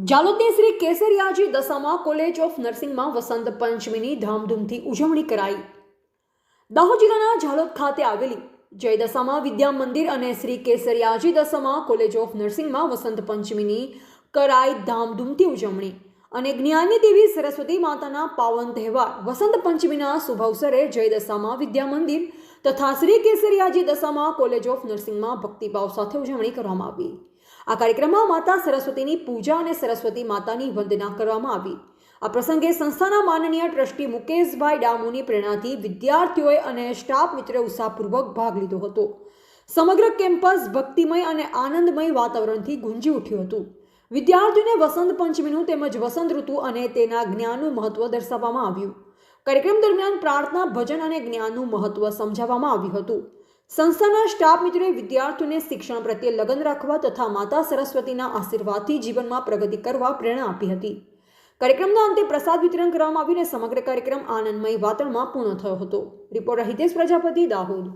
જાલોદની Shri કેસરિયાજી Dashama college of નર્સિંગમાં વસંત પંચમીની ધામધૂમથી ઉજવણી કરાઈ। દાહોદ જિલ્લાના જાલોદ ખાતે આવેલી જય દશામા વિદ્યા મંદિર અને શ્રી કેસરિયાજી દશામા કોલેજ ઓફ નર્સિંગમાં વસંત પંચમીની કરાઈ ધામધૂમથી ઉજવણી અને જ્ઞાનની દેવી સરસ્વતી માતાના પાવન તહેવાર વસંત પંચમીના શુભ અવસરે જય દશામા વિદ્યા મંદિર તથા શ્રી કેસરિયાજી દશામા કોલેજ ઓફ નર્સિંગમાં ભક્તિભાવ સાથે ઉજવણી કરવામાં આવી। આ કાર્યક્રમમાં માતા સરસ્વતીની પૂજા અને સરસ્વતી માતાની વંદના કરવામાં આવી। આ પ્રસંગે સંસ્થાના માનનીય ટ્રસ્ટી મુકેશભાઈ ડામોની પ્રેરણાથી વિદ્યાર્થીઓએ અને સ્ટાફ મિત્રોએ ઉત્સાહપૂર્વક ભાગ લીધો હતો। સમગ્ર કેમ્પસ ભક્તિમય અને આનંદમય વાતાવરણથી ગુંજી ઉઠ્યું હતું। વિદ્યાર્થીઓને વસંત પંચમીનું તેમજ વસંત ઋતુ અને તેના જ્ઞાનનું મહત્વ દર્શાવવામાં આવ્યું। કાર્યક્રમ દરમિયાન પ્રાર્થના, ભજન અને જ્ઞાનનું મહત્વ સમજાવવામાં આવ્યું હતું। સંસ્થાના સ્ટાફ મિત્રોએ વિદ્યાર્થીઓને શિક્ષણ પ્રત્યે લગન રાખવા તથા માતા સરસ્વતીના આશીર્વાદથી જીવનમાં પ્રગતિ કરવા પ્રેરણા આપી હતી। કાર્યક્રમના અંતે પ્રસાદ વિતરણ કરવામાં આવ્યું અને સમગ્ર કાર્યક્રમ આનંદમય વાતાવરણમાં પૂર્ણ થયો હતો। રિપોર્ટર હિતેશ પ્રજાપતિ, દાહોદ।